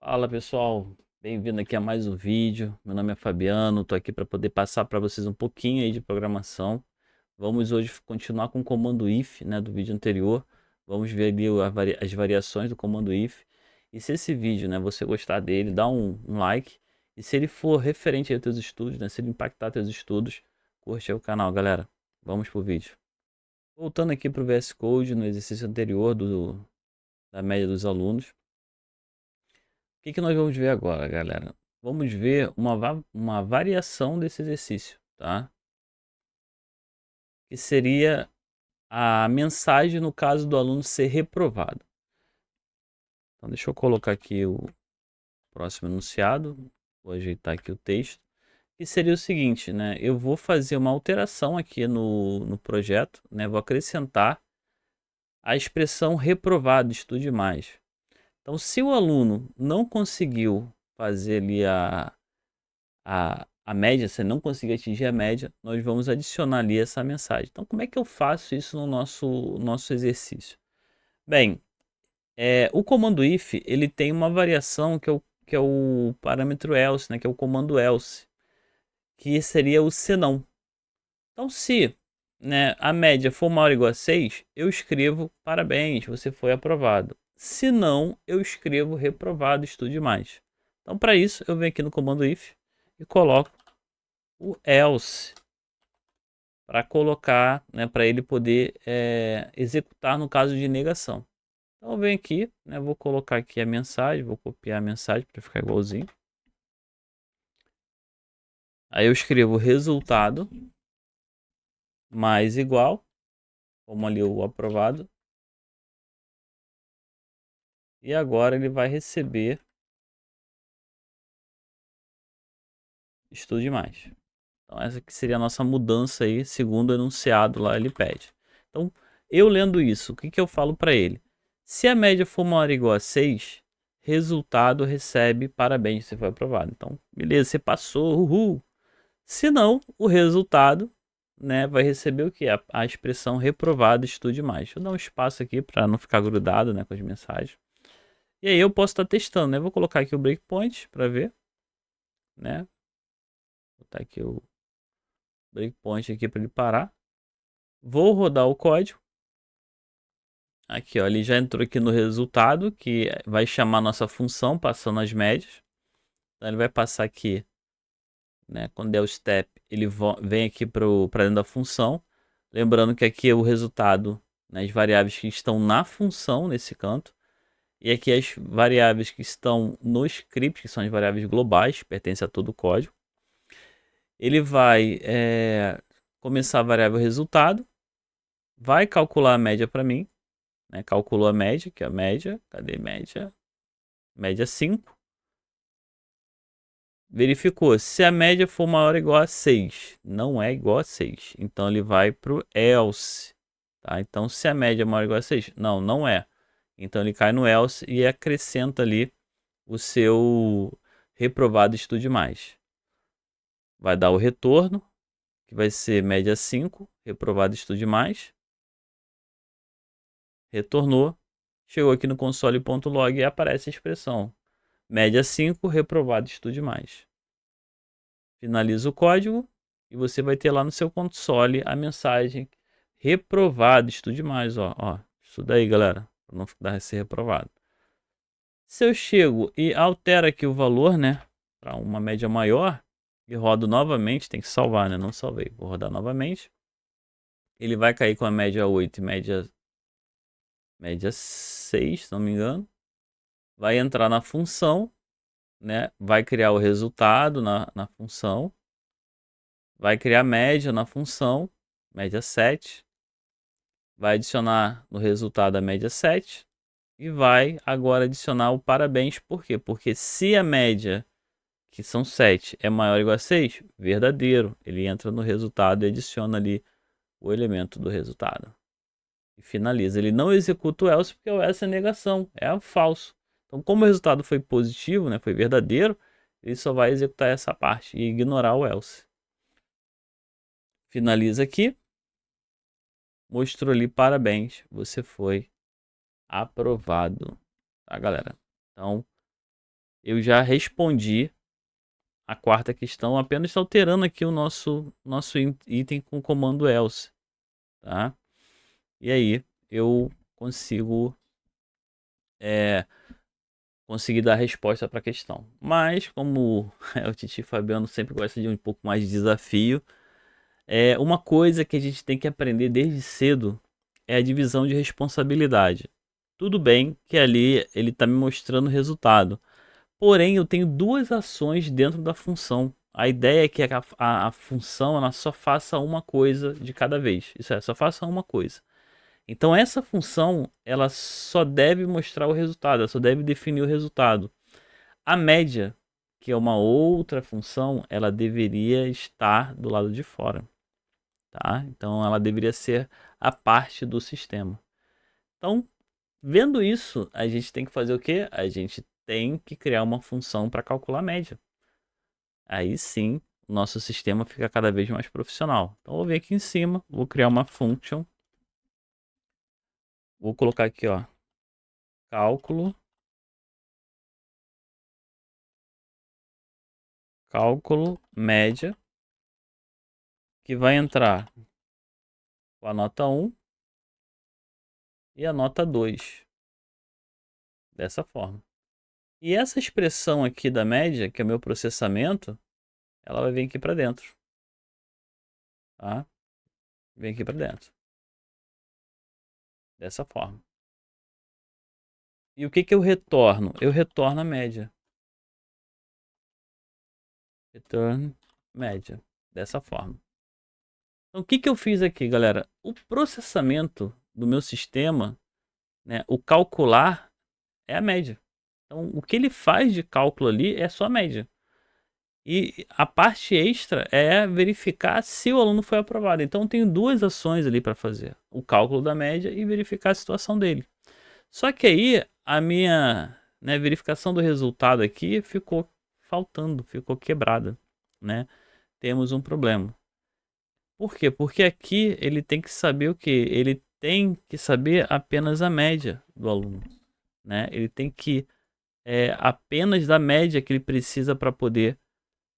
Fala pessoal, bem-vindo aqui a mais um vídeo. Meu nome é Fabiano, estou aqui para poder passar para vocês um pouquinho aí de programação. Vamos hoje continuar com o comando if, né, do vídeo anterior. Vamos ver ali as variações do comando if. E se esse vídeo, né, você gostar dele, dá um like. E se ele for referente aos teus estudos, né, se ele impactar teus estudos, curte aí o canal, galera. Vamos pro vídeo. Voltando aqui para o VS Code, no exercício anterior da média dos alunos. O que nós vamos ver agora, galera? Vamos ver uma variação desse exercício, tá? Que seria a mensagem no caso do aluno ser reprovado. Então, deixa eu colocar aqui o próximo enunciado. Vou ajeitar aqui o texto. Que seria o seguinte, né? Eu vou fazer uma alteração aqui no projeto, né? Vou acrescentar a expressão reprovado, estude mais. Então, se o aluno não conseguiu fazer ali a média, se não conseguir atingir a média, nós vamos adicionar ali essa mensagem. Então, como é que eu faço isso no nosso exercício? Bem, o comando if, ele tem uma variação que é o parâmetro else, né, que é o comando else, que seria o senão. Então, se, né, a média for maior ou igual a 6, eu escrevo parabéns, você foi aprovado. Se não, eu escrevo reprovado, estude mais. Então, para isso, eu venho aqui no comando if e coloco o else para colocar, né, para ele poder executar no caso de negação. Então eu venho aqui, né, vou colocar aqui a mensagem, vou copiar a mensagem para ficar igualzinho. Aí eu escrevo resultado mais igual, como ali o aprovado. E agora ele vai receber estude mais. Então essa aqui seria a nossa mudança aí, segundo o enunciado lá ele pede. Então, eu lendo isso, o que eu falo para ele? Se a média for maior ou igual a 6, resultado recebe parabéns, você foi aprovado. Então, beleza, você passou, uhul. Se não, o resultado, né, vai receber o que? A expressão reprovado, estude mais. Deixa eu dar um espaço aqui para não ficar grudado, né, com as mensagens. E aí eu posso estar testando, né? Vou colocar aqui o breakpoint para ver, né? Vou botar aqui o breakpoint aqui para ele parar. Vou rodar o código. Aqui, ó, ele já entrou aqui no resultado, que vai chamar nossa função passando as médias. Então ele vai passar aqui, né? Quando der o step, ele vem aqui para dentro da função. Lembrando que aqui é o resultado, né, as variáveis que estão na função nesse canto. E aqui as variáveis que estão no script, que são as variáveis globais, pertencem a todo o código. Ele vai começar a variável resultado, vai calcular a média para mim, né? Calculou a média, que é a média, cadê média? Média 5. Verificou, se a média for maior ou igual a 6, não é igual a 6, então ele vai para o else, tá? Então se a média é maior ou igual a 6, não é. Então ele cai no else e acrescenta ali o seu reprovado estude mais. Vai dar o retorno, que vai ser média 5, reprovado estude mais. Retornou, chegou aqui no console.log e aparece a expressão média 5, reprovado estude mais. Finaliza o código e você vai ter lá no seu console a mensagem reprovado, estude mais, ó, estuda aí, galera, para não dar esse reprovado. Se eu chego e altero aqui o valor, né, para uma média maior e rodo novamente, tem que salvar, né, não salvei, vou rodar novamente. Ele vai cair com a média 8 e média 6, se não me engano. Vai entrar na função, né, vai criar o resultado na função. Vai criar média na função, média 7. Vai adicionar no resultado a média 7. E vai agora adicionar o parabéns. Por quê? Porque se a média, que são 7, é maior ou igual a 6, verdadeiro. Ele entra no resultado e adiciona ali o elemento do resultado. E finaliza. Ele não executa o else porque o else é negação, é falso. Então, como o resultado foi positivo, né, foi verdadeiro, ele só vai executar essa parte e ignorar o else. Finaliza aqui. Mostrou ali, parabéns, você foi aprovado, tá, galera? Então, eu já respondi a quarta questão, apenas alterando aqui o nosso item com o comando else, tá? E aí eu consigo conseguir dar a resposta para a questão. Mas como o Titi Fabiano sempre gosta de um pouco mais de desafio, uma coisa que a gente tem que aprender desde cedo é a divisão de responsabilidade. Tudo bem que ali ele está me mostrando o resultado. Porém, eu tenho duas ações dentro da função. A ideia é que a função ela só faça uma coisa de cada vez. Isso é, só faça uma coisa. Então essa função ela só deve mostrar o resultado, ela só deve definir o resultado. A média, que é uma outra função, ela deveria estar do lado de fora, tá? Então ela deveria ser a parte do sistema. Então, vendo isso, a gente tem que fazer o quê? A gente tem que criar uma função para calcular a média. Aí sim, o nosso sistema fica cada vez mais profissional. Então, eu vou vir aqui em cima, vou criar uma function. Vou colocar aqui, ó, cálculo média, que vai entrar com a nota 1 e a nota 2. Dessa forma. E essa expressão aqui da média, que é o meu processamento, ela vai vir aqui para dentro. Tá? Vem aqui para dentro. Dessa forma. E o que que eu retorno? Eu retorno a média. Return média. Dessa forma. Então, o que que eu fiz aqui, galera? O processamento do meu sistema, né, o calcular, é a média. Então, o que ele faz de cálculo ali é só a média. E a parte extra é verificar se o aluno foi aprovado. Então, eu tenho duas ações ali para fazer: o cálculo da média e verificar a situação dele. Só que aí a minha, né, verificação do resultado aqui ficou faltando, ficou quebrada, né? Temos um problema. Por quê? Porque aqui ele tem que saber o quê? Ele tem que saber apenas a média do aluno, né? Ele tem que apenas da média que ele precisa para poder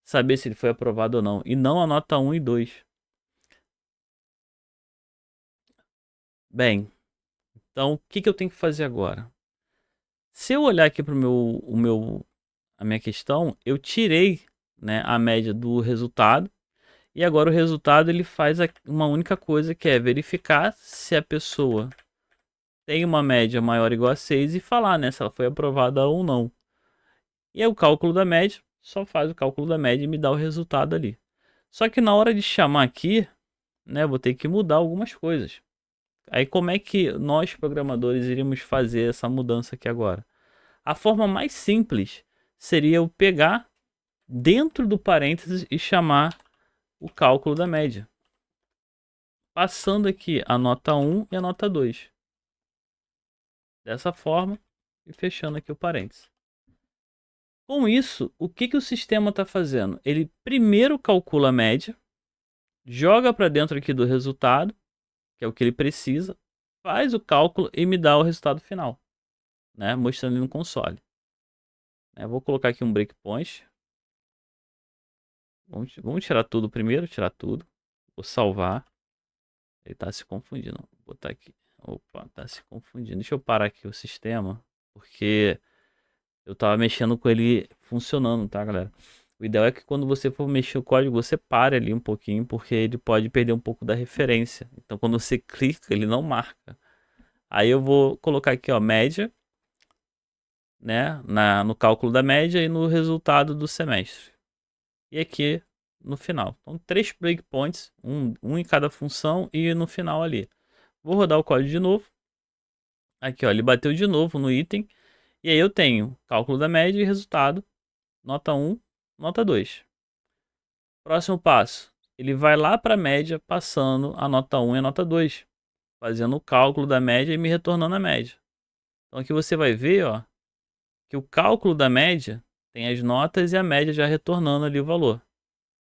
saber se ele foi aprovado ou não, e não a nota 1 e 2. Bem, então o que que eu tenho que fazer agora? Se eu olhar aqui para a minha questão, eu tirei, né, a média do resultado. E agora o resultado ele faz uma única coisa, que é verificar se a pessoa tem uma média maior ou igual a 6 e falar, né, se ela foi aprovada ou não. E aí o cálculo da média só faz o cálculo da média e me dá o resultado ali. Só que na hora de chamar aqui, né, eu vou ter que mudar algumas coisas. Aí como é que nós programadores iríamos fazer essa mudança aqui agora? A forma mais simples seria eu pegar dentro do parênteses e chamar o cálculo da média, passando aqui a nota 1 e a nota 2. Dessa forma, e fechando aqui o parênteses. Com isso, o que que o sistema está fazendo? Ele primeiro calcula a média, joga para dentro aqui do resultado, que é o que ele precisa, faz o cálculo e me dá o resultado final, né? Mostrando no console. Vou colocar aqui um breakpoint. Vamos tirar tudo primeiro, tirar tudo. Vou salvar. Ele está se confundindo. Vou botar aqui. Opa, tá se confundindo. Deixa eu parar aqui o sistema, porque eu tava mexendo com ele funcionando, tá, galera? O ideal é que quando você for mexer o código, você pare ali um pouquinho, porque ele pode perder um pouco da referência. Então, quando você clica, ele não marca. Aí eu vou colocar aqui, ó, média, né, no cálculo da média e no resultado do semestre. E aqui no final. Então, 3 breakpoints, um em cada função e no final ali. Vou rodar o código de novo. Aqui, ó, ele bateu de novo no item. E aí eu tenho cálculo da média e resultado, nota 1, nota 2. Próximo passo, ele vai lá para a média, passando a nota 1 e a nota 2, fazendo o cálculo da média e me retornando a média. Então aqui você vai ver, ó, que o cálculo da média tem as notas e a média já retornando ali o valor.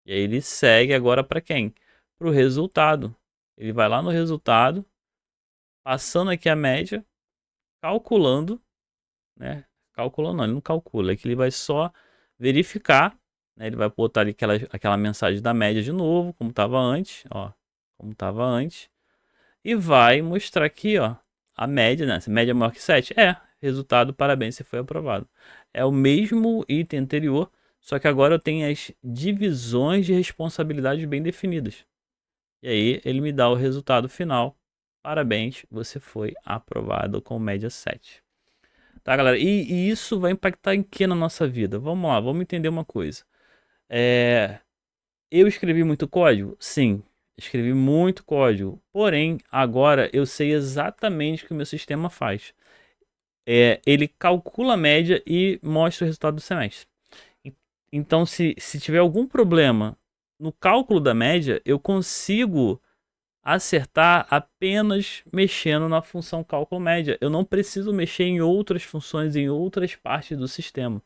E aí ele segue agora para quem? Para o resultado. Ele vai lá no resultado, passando aqui a média, calculando, né? Calculou não, ele não calcula, é que ele vai só verificar, né? Ele vai botar ali aquela mensagem da média de novo, como estava antes, ó, como estava antes, e vai mostrar aqui, ó, a média, né? Se média é maior que 7, resultado, parabéns, você foi aprovado. É o mesmo item anterior, só que agora eu tenho as divisões de responsabilidades bem definidas. E aí ele me dá o resultado final. Parabéns, você foi aprovado com média 7. Tá, galera? E isso vai impactar em que na nossa vida? Vamos lá, vamos entender uma coisa. Eu escrevi muito código? Sim, escrevi muito código. Porém, agora eu sei exatamente o que o meu sistema faz. Ele calcula a média e mostra o resultado do semestre. Então, se tiver algum problema no cálculo da média, eu consigo acertar apenas mexendo na função cálculo média. Eu não preciso mexer em outras funções, em outras partes do sistema.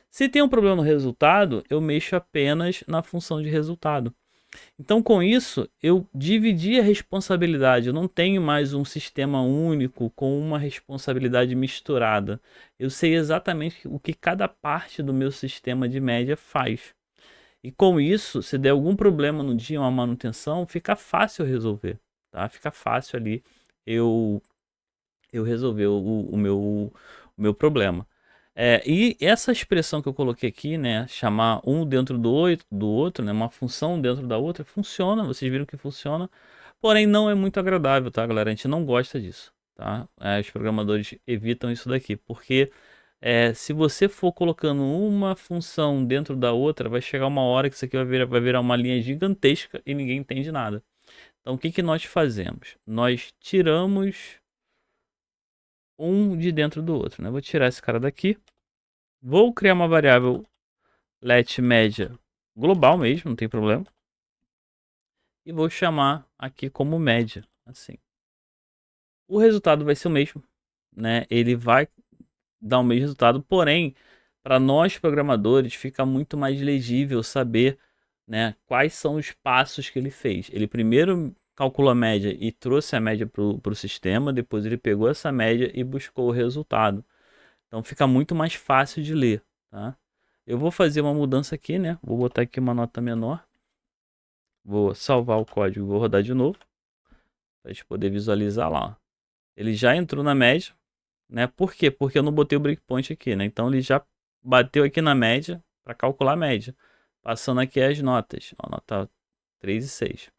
Se tem um problema no resultado, eu mexo apenas na função de resultado. Então, com isso, eu dividi a responsabilidade. Eu não tenho mais um sistema único com uma responsabilidade misturada. Eu sei exatamente o que cada parte do meu sistema de média faz. E com isso, se der algum problema no dia, uma manutenção, fica fácil resolver, tá? Fica fácil ali eu resolver o meu problema. E essa expressão que eu coloquei aqui, né, chamar um dentro do outro, né, uma função dentro da outra, funciona, vocês viram que funciona, porém não é muito agradável, tá, galera? A gente não gosta disso, tá? Os programadores evitam isso daqui, porque se você for colocando uma função dentro da outra, vai chegar uma hora que isso aqui vai virar uma linha gigantesca e ninguém entende nada. Então, o que que nós fazemos? Nós tiramos um de dentro do outro, né? Vou tirar esse cara daqui. Vou criar uma variável let média global mesmo, não tem problema. E vou chamar aqui como média, assim. O resultado vai ser o mesmo, né? Ele vai dar o mesmo resultado, porém, para nós programadores fica muito mais legível saber, né, quais são os passos que ele fez. Ele primeiro calculou a média e trouxe a média para o sistema, depois ele pegou essa média e buscou o resultado. Então fica muito mais fácil de ler, tá? Eu vou fazer uma mudança aqui, né? Vou botar aqui uma nota menor. Vou salvar o código e vou rodar de novo. Para a gente poder visualizar lá. Ó. Ele já entrou na média, né? Por quê? Porque eu não botei o breakpoint aqui, né? Então ele já bateu aqui na média para calcular a média. Passando aqui as notas. Ó, nota 3 e 6.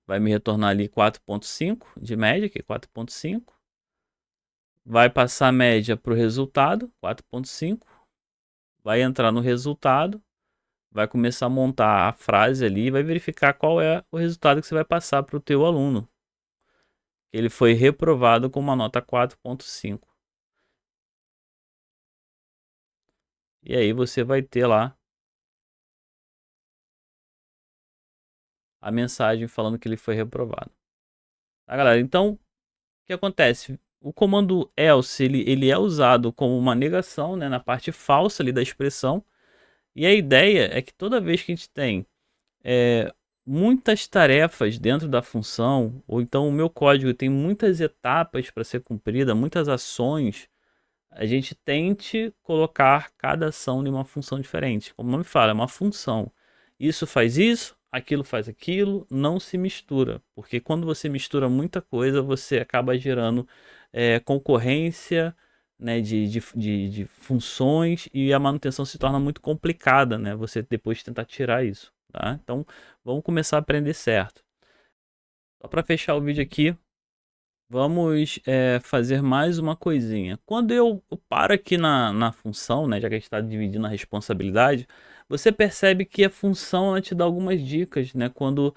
Vai me retornar ali 4.5 de média, aqui 4.5. Vai passar a média para o resultado, 4.5. Vai entrar no resultado. Vai começar a montar a frase ali e vai verificar qual é o resultado que você vai passar para o teu aluno. Ele foi reprovado com uma nota 4.5. E aí você vai ter lá a mensagem falando que ele foi reprovado. Tá, galera? Então, o que acontece? O comando else, ele é usado como uma negação, né, na parte falsa ali da expressão. E a ideia é que toda vez que a gente tem muitas tarefas dentro da função, ou então o meu código tem muitas etapas para ser cumprida, muitas ações, a gente tente colocar cada ação em uma função diferente. Como o nome fala, é uma função. Isso faz isso, aquilo faz aquilo, não se mistura. Porque quando você mistura muita coisa, você acaba gerando concorrência, né, de funções e a manutenção se torna muito complicada, né? Você depois tentar tirar isso, tá? Então, vamos começar a aprender certo. Só para fechar o vídeo aqui, vamos fazer mais uma coisinha. Quando eu paro aqui na função, né, já que a gente está dividindo a responsabilidade, você percebe que a função ela te dá algumas dicas, né? Quando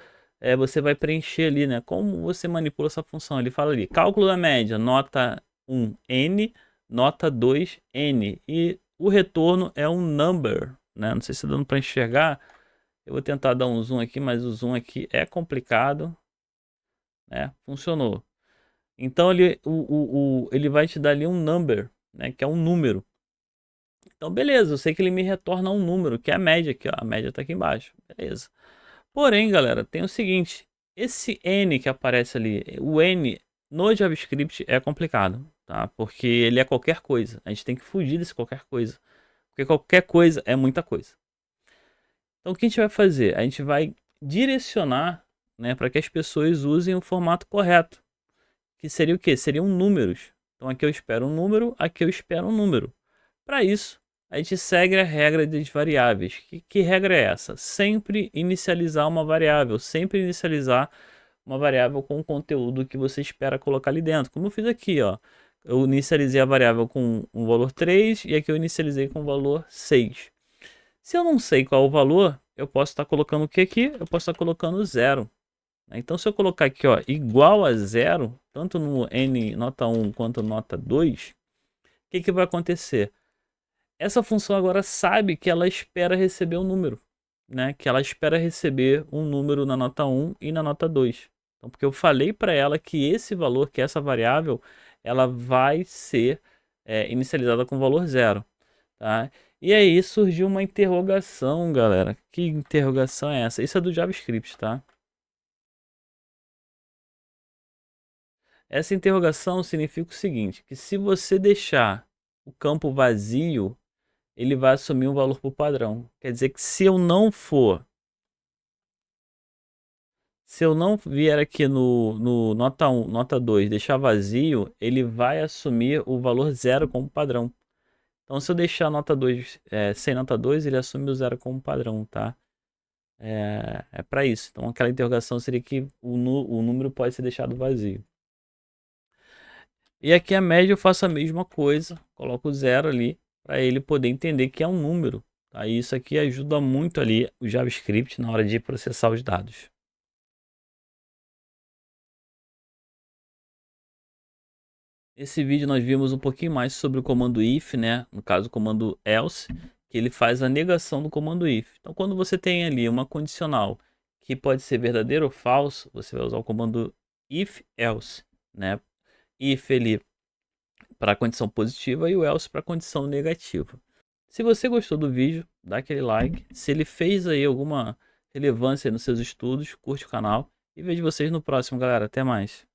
você vai preencher ali, né? Como você manipula essa função. Ele fala ali, cálculo da média, nota 1, N, nota 2, N. E o retorno é um number, né? Não sei se está dando para enxergar. Eu vou tentar dar um zoom aqui, mas o zoom aqui é complicado, né? Funcionou. Então ele vai te dar ali um number, né? Que é um número. Então beleza, eu sei que ele me retorna um número, que é a média aqui, ó. A média tá aqui embaixo, beleza. Porém, galera, tem o seguinte. Esse N que aparece ali, o N no JavaScript é complicado, tá? Porque ele é qualquer coisa. A gente tem que fugir desse qualquer coisa. Porque qualquer coisa é muita coisa. Então o que a gente vai fazer? A gente vai direcionar, né, para que as pessoas usem o formato correto. Que seria o quê? Seriam números. Então aqui eu espero um número, aqui eu espero um número. Para isso, a gente segue a regra das variáveis. Que regra é essa? Sempre inicializar uma variável, sempre inicializar uma variável com o conteúdo que você espera colocar ali dentro. Como eu fiz aqui, ó. Eu inicializei a variável com um valor 3 e aqui eu inicializei com o valor 6. Se eu não sei qual é o valor, eu posso estar colocando o que aqui? Eu posso estar colocando 0. Então, se eu colocar aqui, ó, igual a 0, tanto no N nota 1 quanto nota 2, o que vai acontecer? Essa função agora sabe que ela espera receber um número, né? Que ela espera receber um número na nota 1 e na nota 2. Então, porque eu falei para ela que esse valor, que essa variável, ela vai ser inicializada com valor 0, tá? E aí surgiu uma interrogação, galera. Que interrogação é essa? Isso é do JavaScript, tá? Essa interrogação significa o seguinte, que se você deixar o campo vazio, ele vai assumir um valor por padrão. Quer dizer que se eu não vier aqui no nota 1, nota 2, deixar vazio, ele vai assumir o valor 0 como padrão. Então se eu deixar a nota 2 sem nota 2, ele assume o 0 como padrão, tá? É para isso. Então aquela interrogação seria que o número pode ser deixado vazio. E aqui a média eu faço a mesma coisa, coloco o 0 ali, para ele poder entender que é um número. Tá? E isso aqui ajuda muito ali o JavaScript na hora de processar os dados. Nesse vídeo nós vimos um pouquinho mais sobre o comando if, né? No caso o comando else, que ele faz a negação do comando if. Então quando você tem ali uma condicional que pode ser verdadeiro ou falso, você vai usar o comando if else, né? If ele para a condição positiva e o else para a condição negativa. Se você gostou do vídeo, dá aquele like. Se ele fez aí alguma relevância nos seus estudos, curte o canal. E vejo vocês no próximo, galera. Até mais.